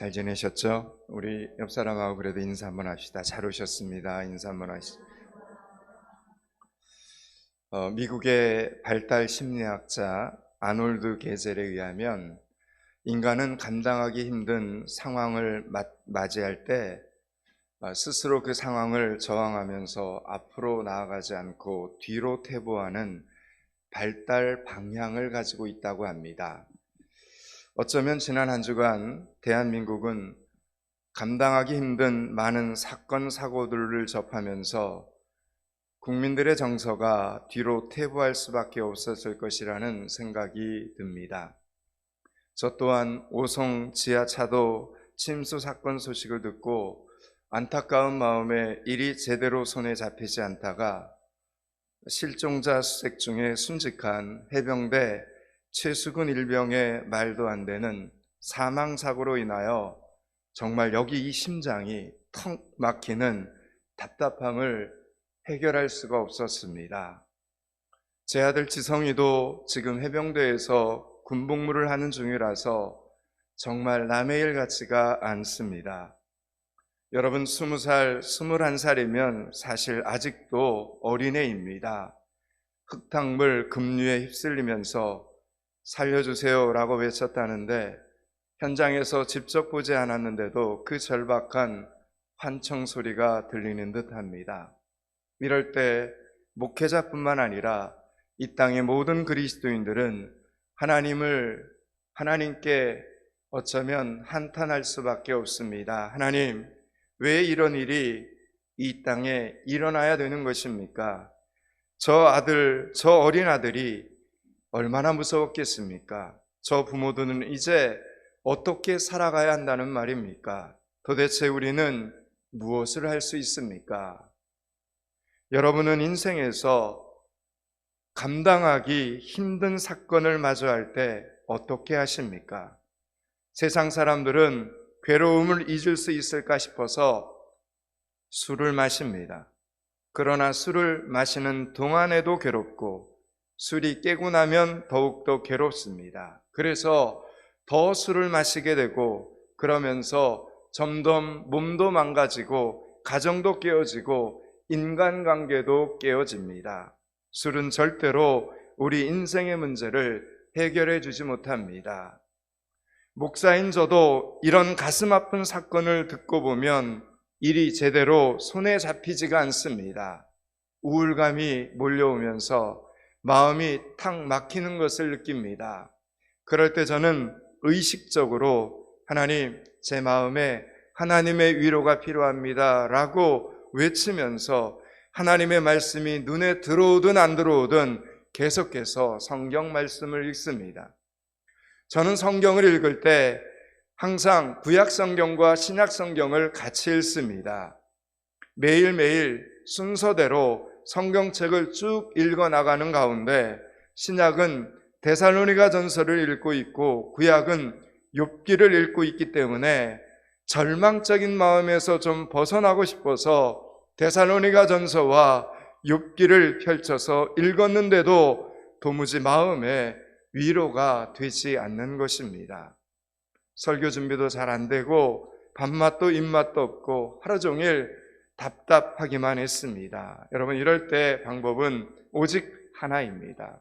잘 지내셨죠? 우리 옆 사람하고 그래도 인사 한번 합시다. 잘 오셨습니다. 인사 한번 하시죠. 미국의 발달 심리학자 아놀드 게젤에 의하면 인간은 감당하기 힘든 상황을 맞이할 때 스스로 그 상황을 저항하면서 앞으로 나아가지 않고 뒤로 퇴보하는 발달 방향을 가지고 있다고 합니다. 어쩌면 지난 한 주간 대한민국은 감당하기 힘든 많은 사건, 사고들을 접하면서 국민들의 정서가 뒤로 퇴보할 수밖에 없었을 것이라는 생각이 듭니다. 저 또한 오송 지하차도 침수 사건 소식을 듣고 안타까운 마음에 일이 제대로 손에 잡히지 않다가 실종자 수색 중에 순직한 해병대 최수근 일병의 말도 안 되는 사망사고로 인하여 정말 여기 이 심장이 턱 막히는 답답함을 해결할 수가 없었습니다. 제 아들 지성이도 지금 해병대에서 군복무를 하는 중이라서 정말 남의 일 같지가 않습니다. 여러분 20살, 21살이면 사실 아직도 어린애입니다. 흙탕물 급류에 휩쓸리면서 살려주세요 라고 외쳤다는데 현장에서 직접 보지 않았는데도 그 절박한 환청 소리가 들리는 듯합니다. 이럴 때 목회자뿐만 아니라 이 땅의 모든 그리스도인들은 하나님께 어쩌면 한탄할 수밖에 없습니다. 하나님, 왜 이런 일이 이 땅에 일어나야 되는 것입니까? 저 어린 아들이 얼마나 무서웠겠습니까? 저 부모들은 이제 어떻게 살아가야 한다는 말입니까? 도대체 우리는 무엇을 할 수 있습니까? 여러분은 인생에서 감당하기 힘든 사건을 마주할 때 어떻게 하십니까? 세상 사람들은 괴로움을 잊을 수 있을까 싶어서 술을 마십니다. 그러나 술을 마시는 동안에도 괴롭고 술이 깨고 나면 더욱더 괴롭습니다. 그래서 더 술을 마시게 되고 그러면서 점점 몸도 망가지고 가정도 깨어지고 인간관계도 깨어집니다. 술은 절대로 우리 인생의 문제를 해결해 주지 못합니다. 목사인 저도 이런 가슴 아픈 사건을 듣고 보면 일이 제대로 손에 잡히지가 않습니다. 우울감이 몰려오면서 마음이 탁 막히는 것을 느낍니다. 그럴 때 저는 의식적으로 하나님, 제 마음에 하나님의 위로가 필요합니다 라고 외치면서 하나님의 말씀이 눈에 들어오든 안 들어오든 계속해서 성경 말씀을 읽습니다. 저는 성경을 읽을 때 항상 구약 성경과 신약 성경을 같이 읽습니다. 매일매일 순서대로 성경책을 쭉 읽어 나가는 가운데 신약은 데살로니가 전서를 읽고 있고 구약은 욥기를 읽고 있기 때문에 절망적인 마음에서 좀 벗어나고 싶어서 데살로니가 전서와 욥기를 펼쳐서 읽었는데도 도무지 마음에 위로가 되지 않는 것입니다. 설교 준비도 잘 안 되고 밥맛도 입맛도 없고 하루 종일 답답하기만 했습니다. 여러분, 이럴 때 방법은 오직 하나입니다.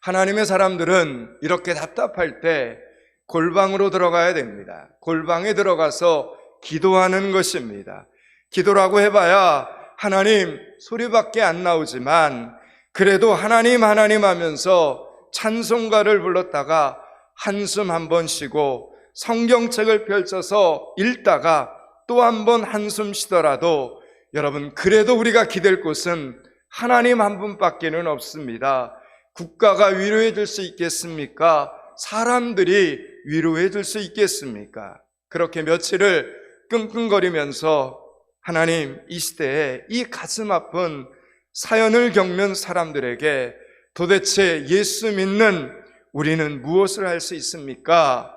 하나님의 사람들은 이렇게 답답할 때 골방으로 들어가야 됩니다. 골방에 들어가서 기도하는 것입니다. 기도라고 해봐야 하나님 소리밖에 안 나오지만 그래도 하나님 하면서 찬송가를 불렀다가 한숨 한번 쉬고 성경책을 펼쳐서 읽다가 또 한 번 한숨 쉬더라도 여러분, 그래도 우리가 기댈 곳은 하나님 한 분밖에는 없습니다. 국가가 위로해 줄 수 있겠습니까? 사람들이 위로해 줄 수 있겠습니까? 그렇게 며칠을 끙끙거리면서 하나님, 이 시대에 이 가슴 아픈 사연을 겪는 사람들에게 도대체 예수 믿는 우리는 무엇을 할 수 있습니까?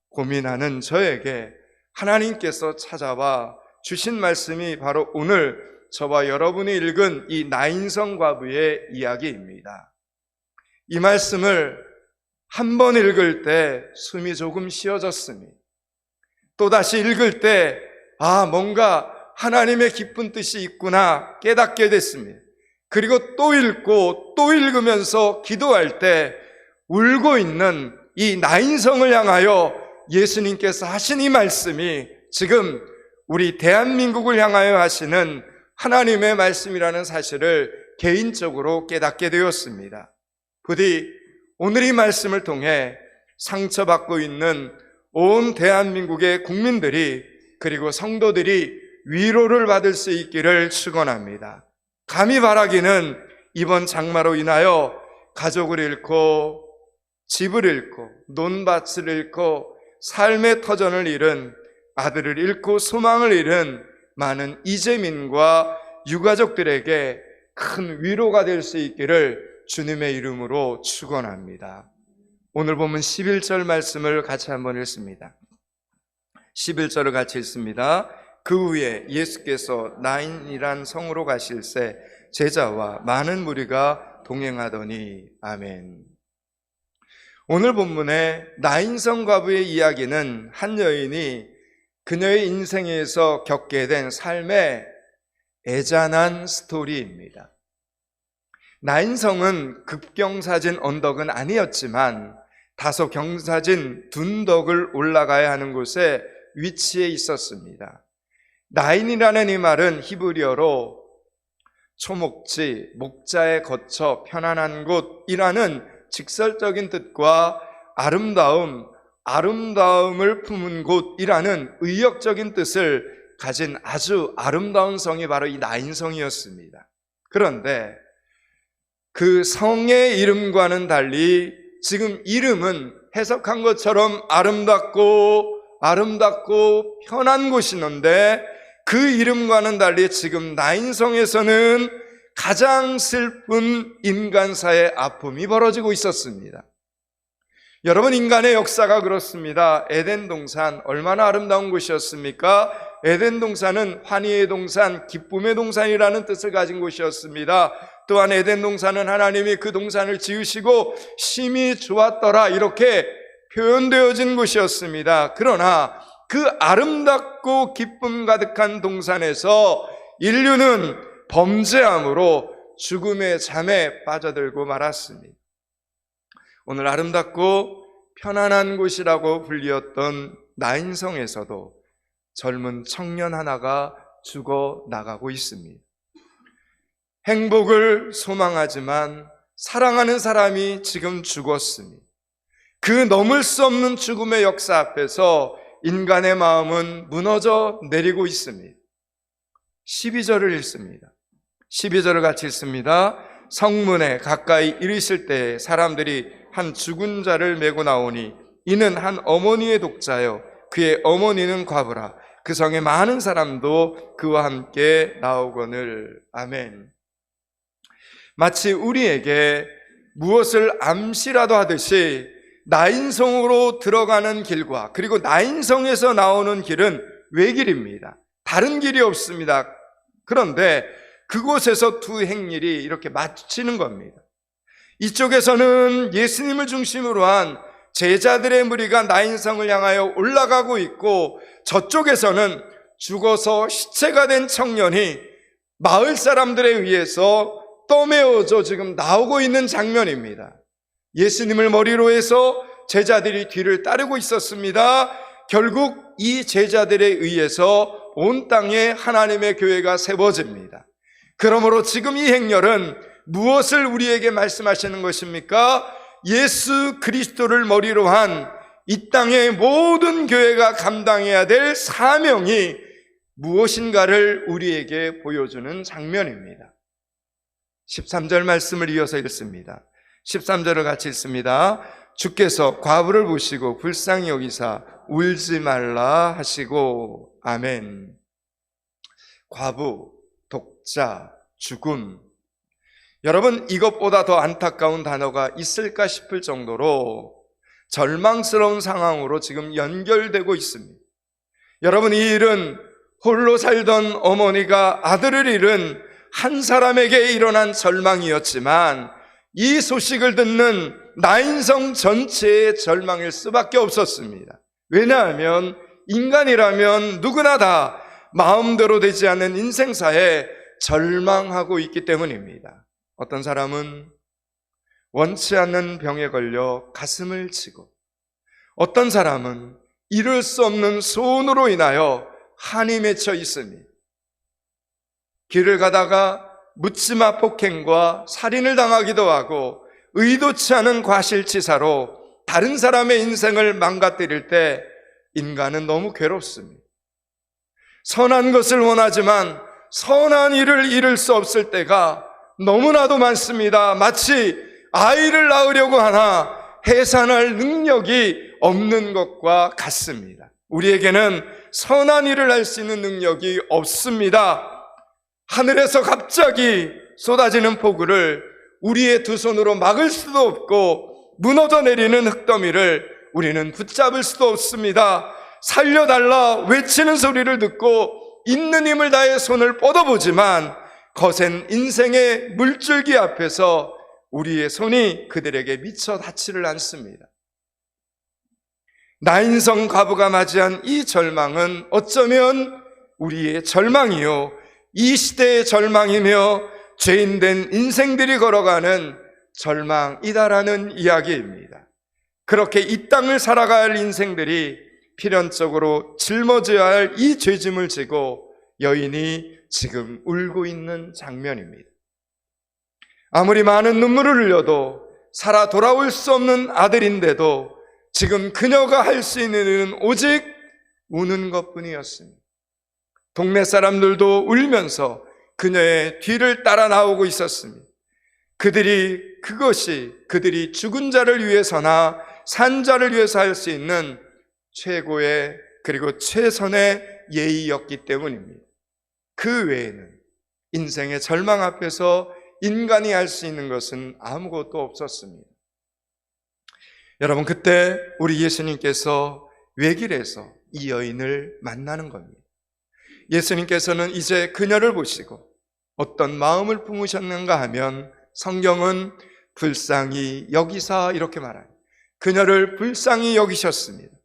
고민하는 저에게 하나님께서 찾아와 주신 말씀이 바로 오늘 저와 여러분이 읽은 이 나인성 과부의 이야기입니다. 이 말씀을 한 번 읽을 때 숨이 조금 쉬어졌으니 또다시 읽을 때 뭔가 하나님의 깊은 뜻이 있구나 깨닫게 됐습니다. 그리고 또 읽고 또 읽으면서 기도할 때 울고 있는 이 나인성을 향하여 예수님께서 하신 이 말씀이 지금 우리 대한민국을 향하여 하시는 하나님의 말씀이라는 사실을 개인적으로 깨닫게 되었습니다. 부디 오늘 이 말씀을 통해 상처받고 있는 온 대한민국의 국민들이 그리고 성도들이 위로를 받을 수 있기를 축원합니다. 감히 바라기는 이번 장마로 인하여 가족을 잃고 집을 잃고 논밭을 잃고 삶의 터전을 잃은 아들을 잃고 소망을 잃은 많은 이재민과 유가족들에게 큰 위로가 될 수 있기를 주님의 이름으로 축원합니다. 오늘 보면 11절 말씀을 같이 한번 읽습니다. 11절을 같이 읽습니다. 그 후에 예수께서 나인이란 성으로 가실새 제자와 많은 무리가 동행하더니 아멘. 오늘 본문의 나인성 과부의 이야기는 한 여인이 그녀의 인생에서 겪게 된 삶의 애잔한 스토리입니다. 나인성은 급경사진 언덕은 아니었지만 다소 경사진 둔덕을 올라가야 하는 곳에 위치해 있었습니다. 나인이라는 이 말은 히브리어로 초목지, 목자에 거쳐 편안한 곳이라는 직설적인 뜻과 아름다움을 품은 곳이라는 의역적인 뜻을 가진 아주 아름다운 성이 바로 이 나인성이었습니다. 그런데 그 성의 이름과는 달리 지금 이름은 해석한 것처럼 아름답고 편한 곳이었는데 그 이름과는 달리 지금 나인성에서는 가장 슬픈 인간사의 아픔이 벌어지고 있었습니다. 여러분, 인간의 역사가 그렇습니다. 에덴 동산 얼마나 아름다운 곳이었습니까? 에덴 동산은 환희의 동산, 기쁨의 동산이라는 뜻을 가진 곳이었습니다. 또한 에덴 동산은 하나님이 그 동산을 지으시고 심히 좋았더라 이렇게 표현되어진 곳이었습니다. 그러나 그 아름답고 기쁨 가득한 동산에서 인류는 범죄함으로 죽음의 잠에 빠져들고 말았습니다. 오늘 아름답고 편안한 곳이라고 불리었던 나인성에서도 젊은 청년 하나가 죽어 나가고 있습니다. 행복을 소망하지만 사랑하는 사람이 지금 죽었습니다. 그 넘을 수 없는 죽음의 역사 앞에서 인간의 마음은 무너져 내리고 있습니다. 12절을 읽습니다. 12절을 같이 읽습니다. 성문에 가까이 이르실 때 사람들이 한 죽은 자를 메고 나오니 이는 한 어머니의 독자요 그의 어머니는 과부라. 그 성에 많은 사람도 그와 함께 나오거늘. 아멘. 마치 우리에게 무엇을 암시라도 하듯이 나인성으로 들어가는 길과 그리고 나인성에서 나오는 길은 외길입니다. 다른 길이 없습니다. 그런데 그곳에서 두 행렬이 이렇게 마주치는 겁니다. 이쪽에서는 예수님을 중심으로 한 제자들의 무리가 나인성을 향하여 올라가고 있고, 저쪽에서는 죽어서 시체가 된 청년이 마을 사람들에 의해서 떠메어져 지금 나오고 있는 장면입니다. 예수님을 머리로 해서 제자들이 뒤를 따르고 있었습니다. 결국 이 제자들에 의해서 온 땅에 하나님의 교회가 세워집니다. 그러므로 지금 이 행렬은 무엇을 우리에게 말씀하시는 것입니까? 예수 그리스도를 머리로 한 이 땅의 모든 교회가 감당해야 될 사명이 무엇인가를 우리에게 보여주는 장면입니다. 13절 말씀을 이어서 읽습니다. 13절을 같이 읽습니다. 주께서 과부를 보시고 불쌍히 여기사 울지 말라 하시고. 아멘. 과부, 독자, 죽음. 여러분, 이것보다 더 안타까운 단어가 있을까 싶을 정도로 절망스러운 상황으로 지금 연결되고 있습니다. 여러분, 이 일은 홀로 살던 어머니가 아들을 잃은 한 사람에게 일어난 절망이었지만 이 소식을 듣는 나인성 전체의 절망일 수밖에 없었습니다. 왜냐하면 인간이라면 누구나 다 마음대로 되지 않는 인생사에 절망하고 있기 때문입니다. 어떤 사람은 원치 않는 병에 걸려 가슴을 치고, 어떤 사람은 이룰 수 없는 소원으로 인하여 한이 맺혀 있으니, 길을 가다가 묻지마 폭행과 살인을 당하기도 하고 의도치 않은 과실치사로 다른 사람의 인생을 망가뜨릴 때 인간은 너무 괴롭습니다. 선한 것을 원하지만 선한 일을 이룰 수 없을 때가 너무나도 많습니다. 마치 아이를 낳으려고 하나 해산할 능력이 없는 것과 같습니다. 우리에게는 선한 일을 할 수 있는 능력이 없습니다. 하늘에서 갑자기 쏟아지는 폭우를 우리의 두 손으로 막을 수도 없고, 무너져 내리는 흙더미를 우리는 붙잡을 수도 없습니다. 살려달라 외치는 소리를 듣고 있는 힘을 다해 손을 뻗어보지만 거센 인생의 물줄기 앞에서 우리의 손이 그들에게 미쳐 닿지를 않습니다. 나인성 과부가 맞이한 이 절망은 어쩌면 우리의 절망이요, 이 시대의 절망이며 죄인된 인생들이 걸어가는 절망이다라는 이야기입니다. 그렇게 이 땅을 살아갈 인생들이 필연적으로 짊어져야 할 이 죄짐을 지고 여인이 지금 울고 있는 장면입니다. 아무리 많은 눈물을 흘려도 살아 돌아올 수 없는 아들인데도 지금 그녀가 할 수 있는 일은 오직 우는 것뿐이었습니다. 동네 사람들도 울면서 그녀의 뒤를 따라 나오고 있었습니다. 그들이 죽은 자를 위해서나 산 자를 위해서 할 수 있는 최고의 그리고 최선의 예의였기 때문입니다. 그 외에는 인생의 절망 앞에서 인간이 할 수 있는 것은 아무것도 없었습니다. 여러분, 그때 우리 예수님께서 외길에서 이 여인을 만나는 겁니다. 예수님께서는 이제 그녀를 보시고 어떤 마음을 품으셨는가 하면 성경은 불쌍히 여기사 이렇게 말합니다. 그녀를 불쌍히 여기셨습니다.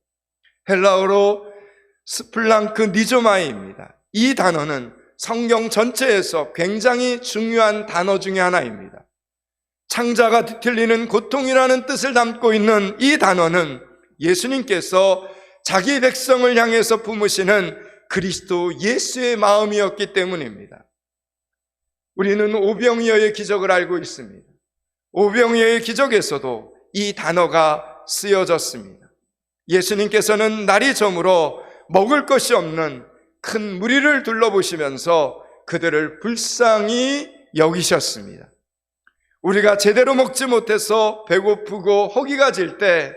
헬라어로 스플랑크 니조마이입니다. 이 단어는 성경 전체에서 굉장히 중요한 단어 중에 하나입니다. 창자가 뒤틀리는 고통이라는 뜻을 담고 있는 이 단어는 예수님께서 자기 백성을 향해서 품으시는 그리스도 예수의 마음이었기 때문입니다. 우리는 오병이어의 기적을 알고 있습니다. 오병이어의 기적에서도 이 단어가 쓰여졌습니다. 예수님께서는 날이 저물어 먹을 것이 없는 큰 무리를 둘러보시면서 그들을 불쌍히 여기셨습니다. 우리가 제대로 먹지 못해서 배고프고 허기가 질 때,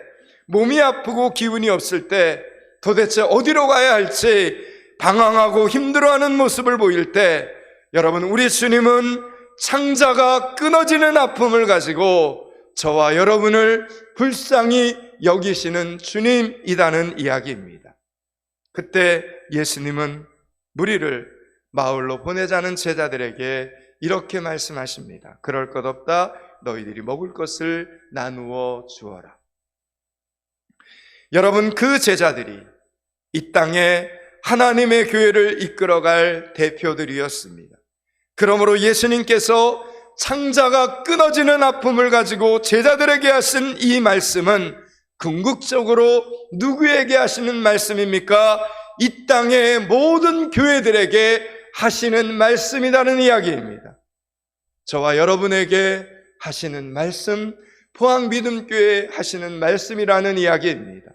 몸이 아프고 기운이 없을 때, 도대체 어디로 가야 할지 방황하고 힘들어하는 모습을 보일 때, 여러분, 우리 주님은 창자가 끊어지는 아픔을 가지고 저와 여러분을 불쌍히 여기시는 주님이라는 이야기입니다. 그때 예수님은 무리를 마을로 보내자는 제자들에게 이렇게 말씀하십니다. 그럴 것 없다. 너희들이 먹을 것을 나누어 주어라. 여러분, 그 제자들이 이 땅에 하나님의 교회를 이끌어갈 대표들이었습니다. 그러므로 예수님께서 창자가 끊어지는 아픔을 가지고 제자들에게 하신 이 말씀은 궁극적으로 누구에게 하시는 말씀입니까? 이 땅의 모든 교회들에게 하시는 말씀이라는 이야기입니다. 저와 여러분에게 하시는 말씀, 포항믿음교회에 하시는 말씀이라는 이야기입니다.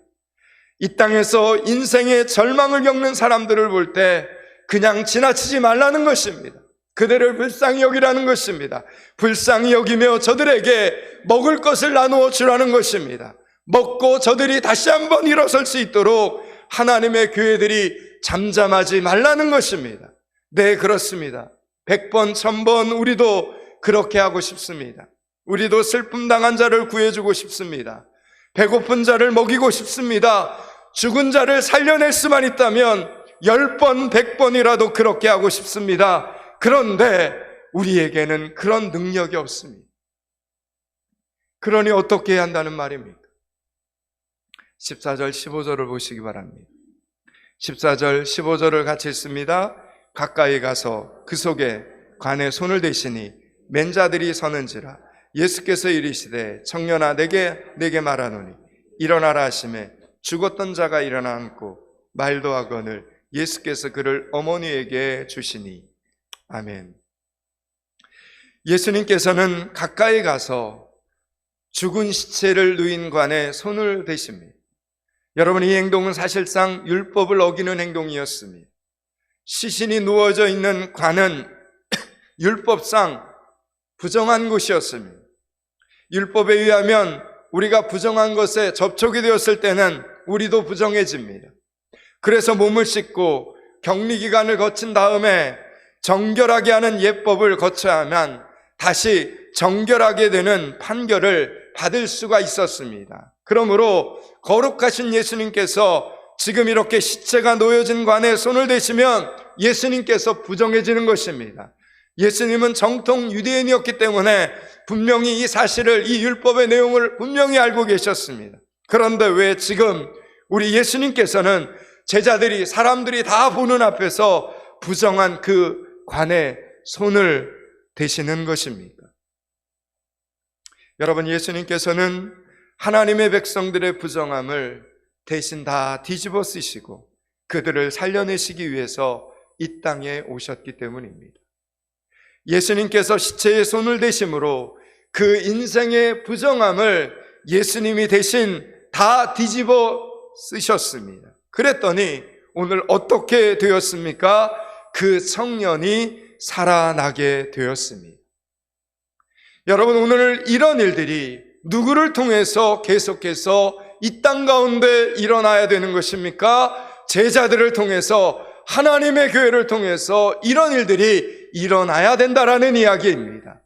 이 땅에서 인생의 절망을 겪는 사람들을 볼 때 그냥 지나치지 말라는 것입니다. 그들을 불쌍히 여기라는 것입니다. 불쌍히 여기며 저들에게 먹을 것을 나누어 주라는 것입니다. 먹고 저들이 다시 한번 일어설 수 있도록 하나님의 교회들이 잠잠하지 말라는 것입니다. 네, 그렇습니다. 100번, 1000번 우리도 그렇게 하고 싶습니다. 우리도 슬픔 당한 자를 구해주고 싶습니다. 배고픈 자를 먹이고 싶습니다. 죽은 자를 살려낼 수만 있다면 10번, 100번이라도 그렇게 하고 싶습니다. 그런데 우리에게는 그런 능력이 없습니다. 그러니 어떻게 해야 한다는 말입니까? 14절, 15절을 보시기 바랍니다. 14절, 15절을 같이 읽습니다. 가까이 가서 그 속에 관에 손을 대시니 맨 자들이 서는지라. 예수께서 이르시되 청년아 내게 말하노니 일어나라 하시매 죽었던 자가 일어나 앉고 말도 하거늘 예수께서 그를 어머니에게 주시니. 아멘. 예수님께서는 가까이 가서 죽은 시체를 누인 관에 손을 대십니다. 여러분, 이 행동은 사실상 율법을 어기는 행동이었습니다. 시신이 누워져 있는 관은 율법상 부정한 곳이었습니다. 율법에 의하면 우리가 부정한 것에 접촉이 되었을 때는 우리도 부정해집니다. 그래서 몸을 씻고 격리기간을 거친 다음에 정결하게 하는 예법을 거쳐야만 다시 정결하게 되는 판결을 받을 수가 있었습니다. 그러므로 거룩하신 예수님께서 지금 이렇게 시체가 놓여진 관에 손을 대시면 예수님께서 부정해지는 것입니다. 예수님은 정통 유대인이었기 때문에 분명히 이 사실을, 이 율법의 내용을 분명히 알고 계셨습니다. 그런데 왜 지금 우리 예수님께서는 제자들이, 사람들이 다 보는 앞에서 부정한 그 관에 손을 대시는 것입니까? 여러분, 예수님께서는 하나님의 백성들의 부정함을 대신 다 뒤집어 쓰시고 그들을 살려내시기 위해서 이 땅에 오셨기 때문입니다. 예수님께서 시체에 손을 대심으로 그 인생의 부정함을 예수님이 대신 다 뒤집어 쓰셨습니다. 그랬더니 오늘 어떻게 되었습니까? 그 청년이 살아나게 되었습니다. 여러분, 오늘 이런 일들이 누구를 통해서 계속해서 이 땅 가운데 일어나야 되는 것입니까? 제자들을 통해서, 하나님의 교회를 통해서 이런 일들이 일어나야 된다라는 이야기입니다.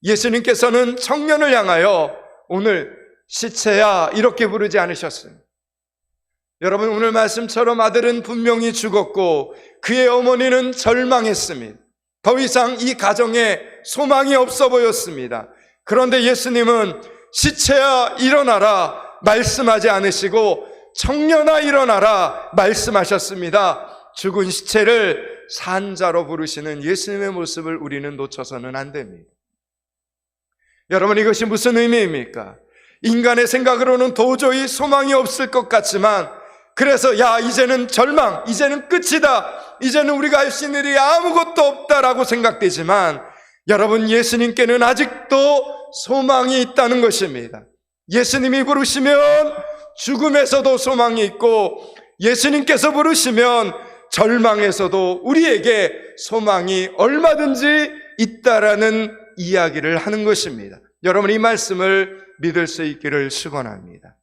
예수님께서는 청년을 향하여 오늘 시체야 이렇게 부르지 않으셨습니다. 여러분, 오늘 말씀처럼 아들은 분명히 죽었고 그의 어머니는 절망했습니다. 더 이상 이 가정에 소망이 없어 보였습니다. 그런데 예수님은 시체야 일어나라 말씀하지 않으시고 청년아 일어나라 말씀하셨습니다. 죽은 시체를 산자로 부르시는 예수님의 모습을 우리는 놓쳐서는 안 됩니다. 여러분, 이것이 무슨 의미입니까? 인간의 생각으로는 도저히 소망이 없을 것 같지만, 그래서 이제는 절망, 이제는 끝이다, 이제는 우리가 할 수 있는 일이 아무것도 없다라고 생각되지만, 여러분, 예수님께는 아직도 소망이 있다는 것입니다. 예수님이 부르시면 죽음에서도 소망이 있고, 예수님께서 부르시면 절망에서도 우리에게 소망이 얼마든지 있다라는 이야기를 하는 것입니다. 여러분, 이 말씀을 믿을 수 있기를 축원합니다.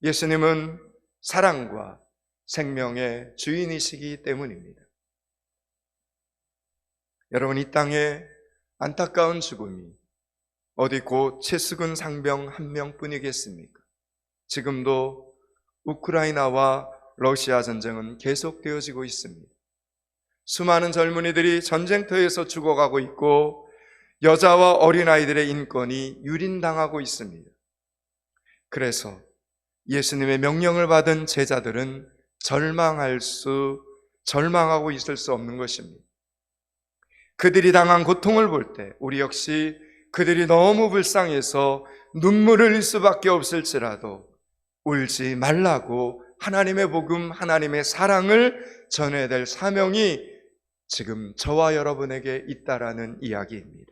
예수님은 사랑과 생명의 주인이시기 때문입니다. 여러분, 이 땅에 안타까운 죽음이 어디 곧 채숙은 상병 한 명뿐이겠습니까? 지금도 우크라이나와 러시아 전쟁은 계속되어지고 있습니다. 수많은 젊은이들이 전쟁터에서 죽어가고 있고 여자와 어린아이들의 인권이 유린당하고 있습니다. 그래서 예수님의 명령을 받은 제자들은 절망하고 있을 수 없는 것입니다. 그들이 당한 고통을 볼 때 우리 역시 그들이 너무 불쌍해서 눈물을 흘릴 수밖에 없을지라도 울지 말라고 하나님의 복음, 하나님의 사랑을 전해야 될 사명이 지금 저와 여러분에게 있다라는 이야기입니다.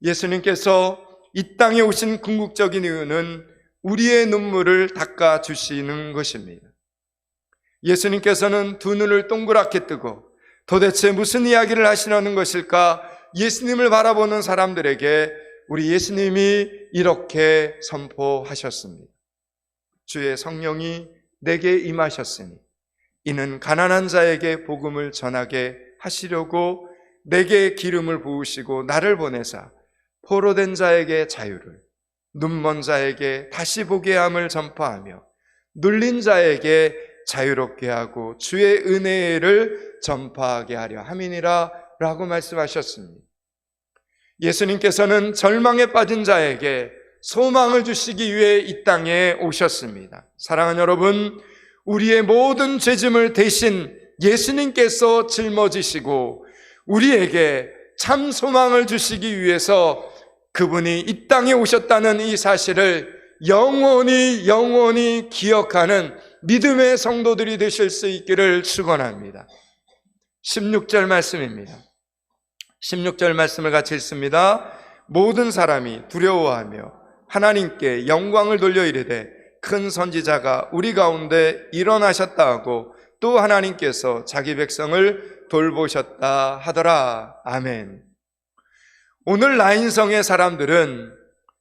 예수님께서 이 땅에 오신 궁극적인 이유는 우리의 눈물을 닦아주시는 것입니다. 예수님께서는 두 눈을 동그랗게 뜨고 도대체 무슨 이야기를 하시려는 것일까? 예수님을 바라보는 사람들에게 우리 예수님이 이렇게 선포하셨습니다. 주의 성령이 내게 임하셨으니 이는 가난한 자에게 복음을 전하게 하시려고 내게 기름을 부으시고 나를 보내사 포로된 자에게 자유를, 눈먼 자에게 다시 보게 함을 전파하며 눌린 자에게 자유롭게 하고 주의 은혜를 전파하게 하려 함이니라 라고 말씀하셨습니다. 예수님께서는 절망에 빠진 자에게 소망을 주시기 위해 이 땅에 오셨습니다. 사랑하는 여러분, 우리의 모든 죄짐을 대신 예수님께서 짊어지시고 우리에게 참 소망을 주시기 위해서 그분이 이 땅에 오셨다는 이 사실을 영원히 기억하는 믿음의 성도들이 되실 수 있기를 축원합니다. 16절 말씀입니다. 16절 말씀을 같이 읽습니다. 모든 사람이 두려워하며 하나님께 영광을 돌려 이르되 큰 선지자가 우리 가운데 일어나셨다 하고 또 하나님께서 자기 백성을 돌보셨다 하더라. 아멘. 오늘 나인성의 사람들은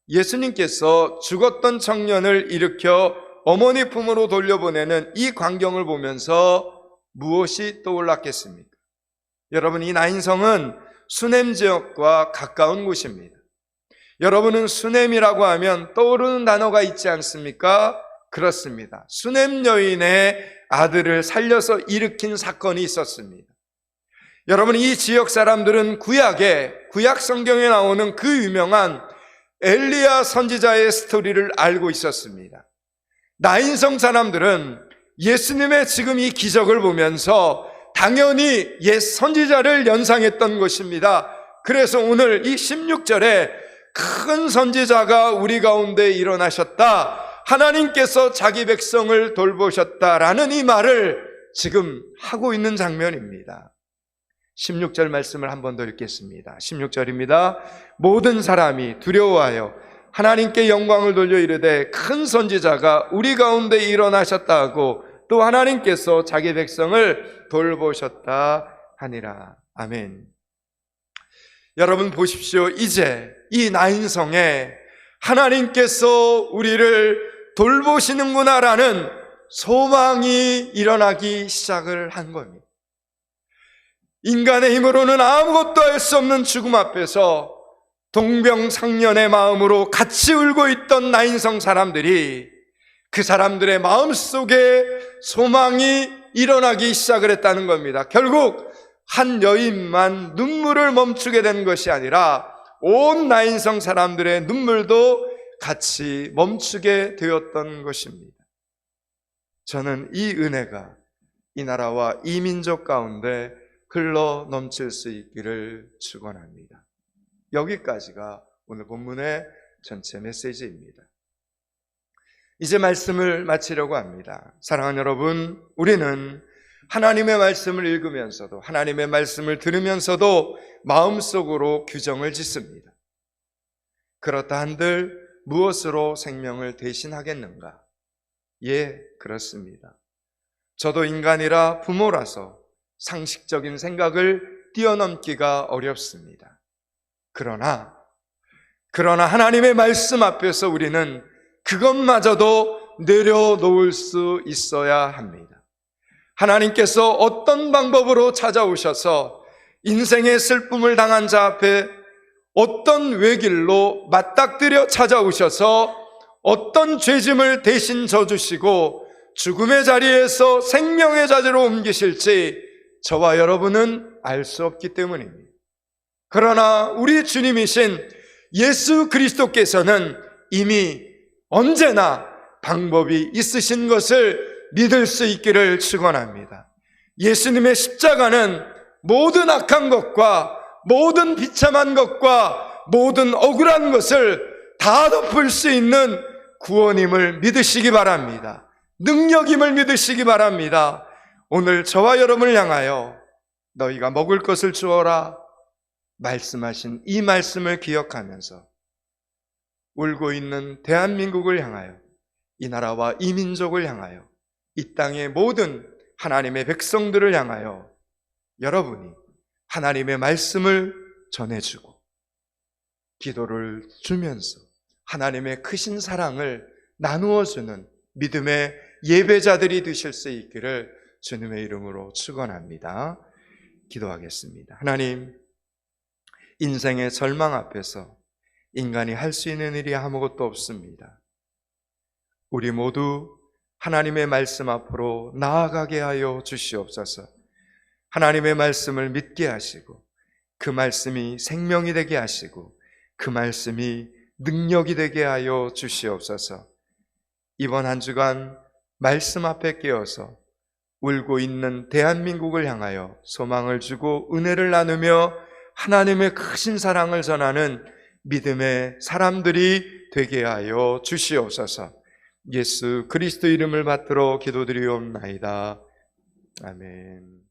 예수님께서 죽었던 청년을 일으켜 어머니 품으로 돌려보내는 이 광경을 보면서 무엇이 떠올랐겠습니까? 여러분, 이 나인성은 수넴 지역과 가까운 곳입니다. 여러분은 수넴이라고 하면 떠오르는 단어가 있지 않습니까? 그렇습니다. 수넴 여인의 아들을 살려서 일으킨 사건이 있었습니다. 여러분, 이 지역 사람들은 구약 성경에 나오는 그 유명한 엘리야 선지자의 스토리를 알고 있었습니다. 나인성 사람들은 예수님의 지금 이 기적을 보면서 당연히 옛 선지자를 연상했던 것입니다. 그래서 오늘 이 16절에 큰 선지자가 우리 가운데 일어나셨다, 하나님께서 자기 백성을 돌보셨다라는 이 말을 지금 하고 있는 장면입니다. 16절 말씀을 한 번 더 읽겠습니다. 16절입니다. 모든 사람이 두려워하여 하나님께 영광을 돌려 이르되 큰 선지자가 우리 가운데 일어나셨다 하고 또 하나님께서 자기 백성을 돌보셨다 하니라. 아멘. 여러분 보십시오. 이제 이 나인성에 하나님께서 우리를 돌보시는구나라는 소망이 일어나기 시작을 한 겁니다. 인간의 힘으로는 아무것도 할 수 없는 죽음 앞에서 동병상련의 마음으로 같이 울고 있던 나인성 사람들이, 그 사람들의 마음속에 소망이 일어나기 시작을 했다는 겁니다. 결국 한 여인만 눈물을 멈추게 된 것이 아니라 온 나인성 사람들의 눈물도 같이 멈추게 되었던 것입니다. 저는 이 은혜가 이 나라와 이 민족 가운데 흘러 넘칠 수 있기를 축원합니다. 여기까지가 오늘 본문의 전체 메시지입니다. 이제 말씀을 마치려고 합니다. 사랑하는 여러분, 우리는 하나님의 말씀을 읽으면서도, 하나님의 말씀을 들으면서도 마음속으로 규정을 짓습니다. 그렇다 한들 무엇으로 생명을 대신하겠는가? 예, 그렇습니다. 저도 인간이라 부모라서 상식적인 생각을 뛰어넘기가 어렵습니다. 그러나 하나님의 말씀 앞에서 우리는 그것마저도 내려놓을 수 있어야 합니다. 하나님께서 어떤 방법으로 찾아오셔서 인생의 슬픔을 당한 자 앞에 어떤 외길로 맞닥뜨려 찾아오셔서 어떤 죄짐을 대신 져주시고 죽음의 자리에서 생명의 자리로 옮기실지 저와 여러분은 알 수 없기 때문입니다. 그러나 우리 주님이신 예수 그리스도께서는 이미 언제나 방법이 있으신 것을 믿을 수 있기를 축원합니다. 예수님의 십자가는 모든 악한 것과 모든 비참한 것과 모든 억울한 것을 다 덮을 수 있는 구원임을 믿으시기 바랍니다. 능력임을 믿으시기 바랍니다. 오늘 저와 여러분을 향하여 너희가 먹을 것을 주어라 말씀하신 이 말씀을 기억하면서 울고 있는 대한민국을 향하여, 이 나라와 이 민족을 향하여, 이 땅의 모든 하나님의 백성들을 향하여 여러분이 하나님의 말씀을 전해주고 기도를 주면서 하나님의 크신 사랑을 나누어주는 믿음의 예배자들이 되실 수 있기를 주님의 이름으로 축원합니다. 기도하겠습니다. 하나님, 인생의 절망 앞에서 인간이 할 수 있는 일이 아무것도 없습니다. 우리 모두 하나님의 말씀 앞으로 나아가게 하여 주시옵소서. 하나님의 말씀을 믿게 하시고 그 말씀이 생명이 되게 하시고 그 말씀이 능력이 되게 하여 주시옵소서. 이번 한 주간 말씀 앞에 깨어서 울고 있는 대한민국을 향하여 소망을 주고 은혜를 나누며 하나님의 크신 사랑을 전하는 믿음의 사람들이 되게 하여 주시옵소서. 예수 그리스도 이름을 받들어 기도드리옵나이다. 아멘.